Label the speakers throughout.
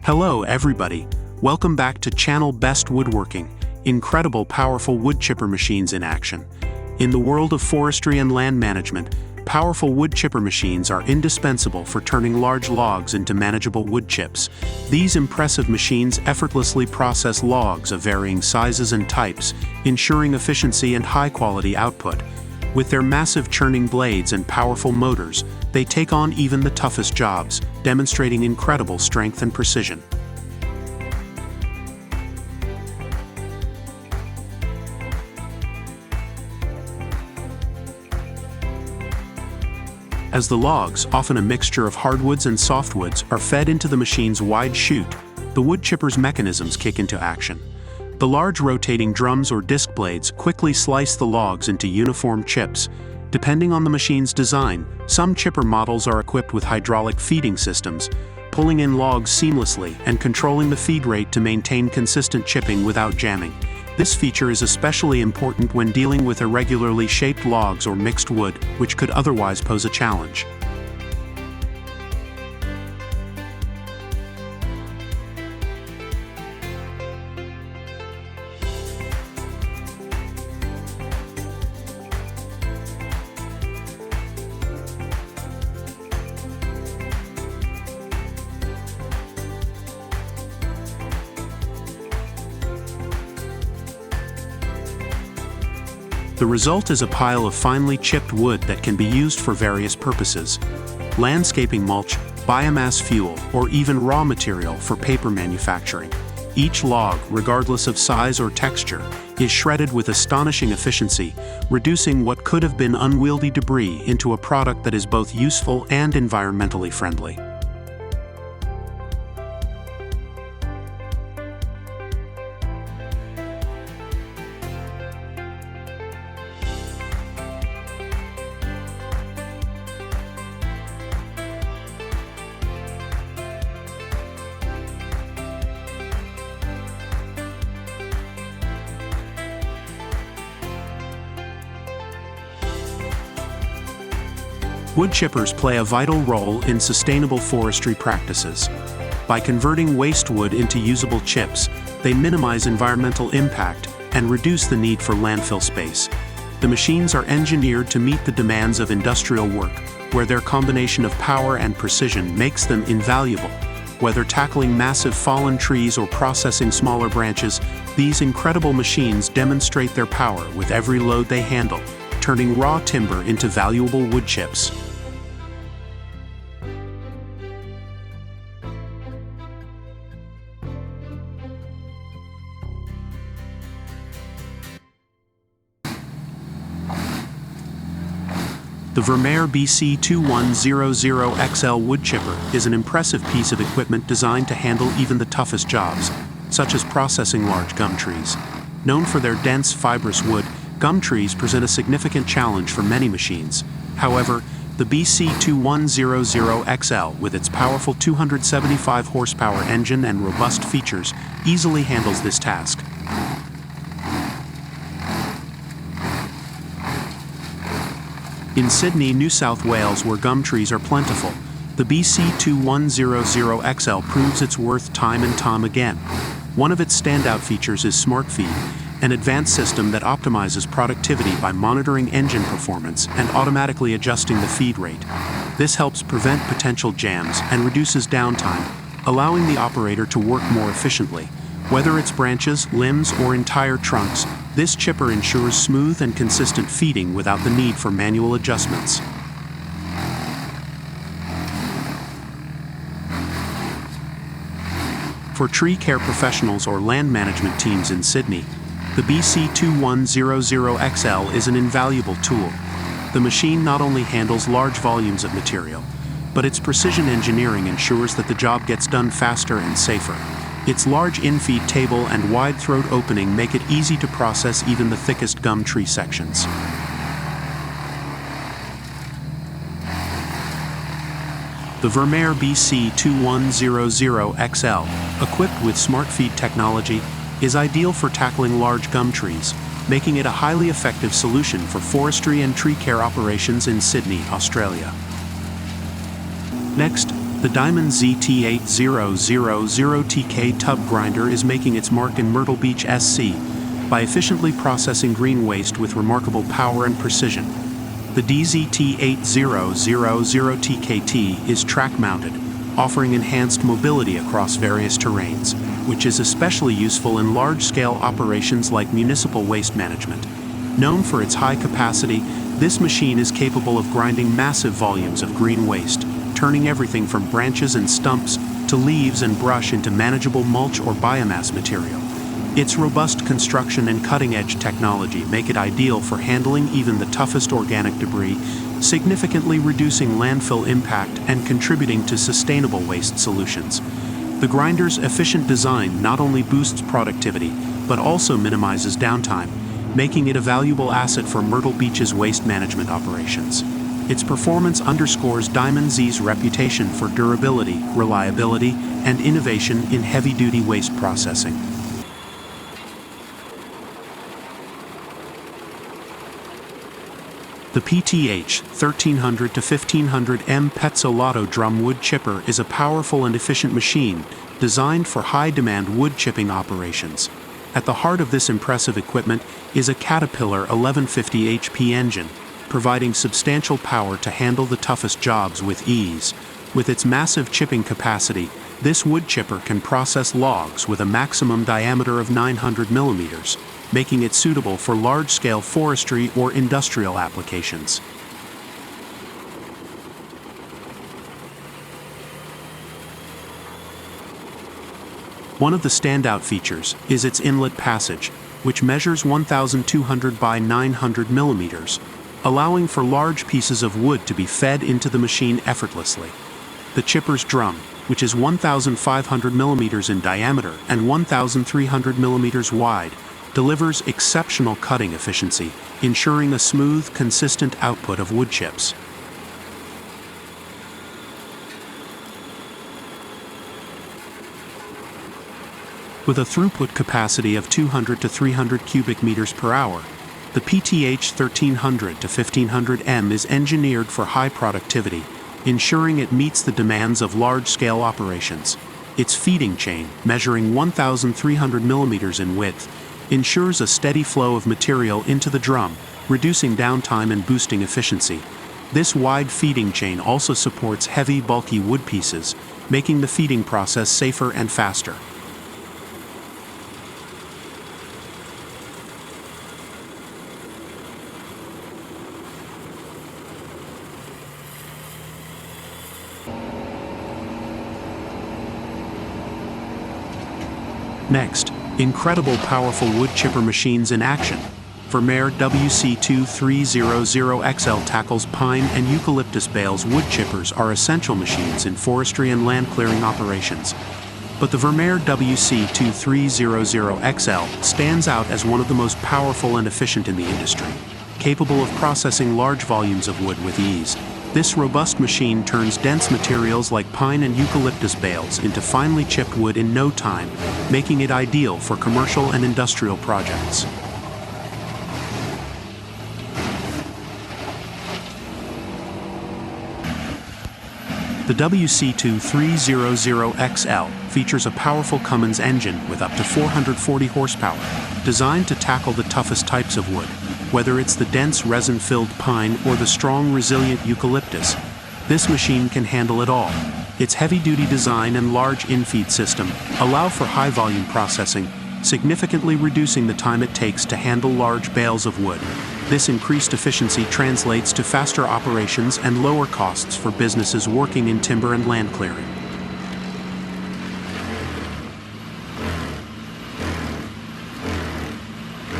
Speaker 1: Hello everybody, welcome back to channel Best Woodworking, incredible powerful wood chipper machines in action. In the world of forestry and land management, powerful wood chipper machines are indispensable for turning large logs into manageable wood chips. These impressive machines effortlessly process logs of varying sizes and types, ensuring efficiency and high-quality output. With their massive churning blades and powerful motors, they take on even the toughest jobs, demonstrating incredible strength and precision. As the logs, often a mixture of hardwoods and softwoods, are fed into the machine's wide chute, the wood chipper's mechanisms kick into action. The large rotating drums or disc blades quickly slice the logs into uniform chips. Depending on the machine's design, some chipper models are equipped with hydraulic feeding systems, pulling in logs seamlessly and controlling the feed rate to maintain consistent chipping without jamming. This feature is especially important when dealing with irregularly shaped logs or mixed wood, which could otherwise pose a challenge. The result is a pile of finely chipped wood that can be used for various purposes: landscaping mulch, biomass fuel, or even raw material for paper manufacturing. Each log, regardless of size or texture, is shredded with astonishing efficiency, reducing what could have been unwieldy debris into a product that is both useful and environmentally friendly. Wood chippers play a vital role in sustainable forestry practices. By converting waste wood into usable chips, they minimize environmental impact and reduce the need for landfill space. The machines are engineered to meet the demands of industrial work, where their combination of power and precision makes them invaluable. Whether tackling massive fallen trees or processing smaller branches, these incredible machines demonstrate their power with every load they handle, turning raw timber into valuable wood chips. The Verm BC21000XL wood chipper is an impressive piece of equipment designed to handle even the toughest jobs, such as processing large gum trees. Known for their dense, fibrous wood, gum trees present a significant challenge for many machines. However, the BC21000XL, with its powerful 275 horsepower engine and robust features, easily handles this task. In Sydney, New South Wales, where gum trees are plentiful, the BC21000XL proves its worth time and time again. One of its standout features is Smart Feed, an advanced system that optimizes productivity by monitoring engine performance and automatically adjusting the feed rate. This helps prevent potential jams and reduces downtime, allowing the operator to work more efficiently. Whether it's branches, limbs, or entire trunks, this chipper ensures smooth and consistent feeding without the need for manual adjustments. For tree care professionals or land management teams in Sydney, the BC21000XL is an invaluable tool. The machine not only handles large volumes of material, but its precision engineering ensures that the job gets done faster and safer. Its large infeed table and wide throat opening make it easy to process even the thickest gum tree sections. The Verm BC21000XL, equipped with Smart Feed technology, is ideal for tackling large gum trees, making it a highly effective solution for forestry and tree care operations in Sydney, Australia. Next, the The Diamond Z T800TK tub grinder is making its mark in Myrtle Beach, SC, by efficiently processing green waste with remarkable power and precision. The DZ T800TKT is track-mounted, offering enhanced mobility across various terrains, which is especially useful in large-scale operations like municipal waste management. Known for its high capacity, this machine is capable of grinding massive volumes of green waste, turning everything from branches and stumps to leaves and brush into manageable mulch or biomass material. Its robust construction and cutting-edge technology make it ideal for handling even the toughest organic debris, significantly reducing landfill impact and contributing to sustainable waste solutions. The grinder's efficient design not only boosts productivity, but also minimizes downtime, making it a valuable asset for Myrtle Beach's waste management operations. Its performance underscores Diamond Z's reputation for durability, reliability, and innovation in heavy-duty waste processing. The PTH 1300 to 1500M Pezzolato drum wood chipper is a powerful and efficient machine designed for high-demand wood chipping operations. At the heart of this impressive equipment is a Caterpillar 1150 HP engine, providing substantial power to handle the toughest jobs with ease. With its massive chipping capacity, this wood chipper can process logs with a maximum diameter of 900 millimeters, making it suitable for large-scale forestry or industrial applications. One of the standout features is its inlet passage, which measures 1,200 by 900 millimeters, allowing for large pieces of wood to be fed into the machine effortlessly. The chipper's drum, which is 1,500 millimeters in diameter and 1,300 millimeters wide, delivers exceptional cutting efficiency, ensuring a smooth, consistent output of wood chips. With a throughput capacity of 200 to 300 cubic meters per hour, the PTH 1300 to 1500M is engineered for high productivity, ensuring it meets the demands of large-scale operations. Its feeding chain, measuring 1,300 millimeters in width, ensures a steady flow of material into the drum, reducing downtime and boosting efficiency. This wide feeding chain also supports heavy, bulky wood pieces, making the feeding process safer and faster. Next, incredible powerful wood chipper machines in action. Verm WC23000XL tackles pine and eucalyptus bales. Wood chippers are essential machines in forestry and land clearing operations. But the Verm WC23000XL stands out as one of the most powerful and efficient in the industry. Capable of processing large volumes of wood with ease, this robust machine turns dense materials like pine and eucalyptus bales into finely chipped wood in no time, making it ideal for commercial and industrial projects. The WC23000XL features a powerful Cummins engine with up to 440 horsepower, designed to tackle the toughest types of wood. Whether it's the dense resin-filled pine or the strong, resilient eucalyptus, this machine can handle it all. Its heavy-duty design and large infeed system allow for high-volume processing, significantly reducing the time it takes to handle large bales of wood. This increased efficiency translates to faster operations and lower costs for businesses working in timber and land clearing.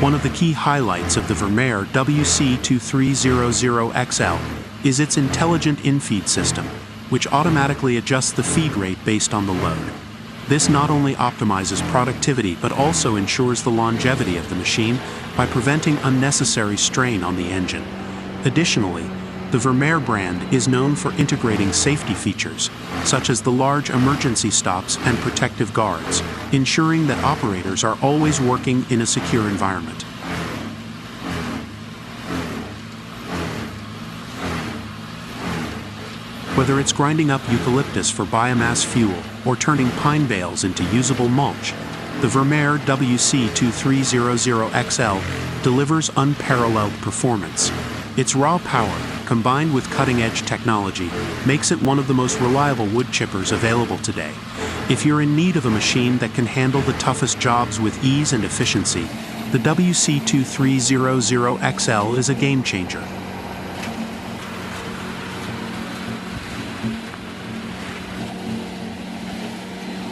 Speaker 1: One of the key highlights of the Verm WC23000XL is its intelligent infeed system, which automatically adjusts the feed rate based on the load. This not only optimizes productivity but also ensures the longevity of the machine by preventing unnecessary strain on the engine. Additionally, the Verm brand is known for integrating safety features, such as the large emergency stops and protective guards, ensuring that operators are always working in a secure environment. Whether it's grinding up eucalyptus for biomass fuel or turning pine bales into usable mulch, the Verm WC23000XL delivers unparalleled performance. Its raw power, combined with cutting-edge technology, makes it one of the most reliable wood chippers available today. If you're in need of a machine that can handle the toughest jobs with ease and efficiency, the WC23000XL is a game changer.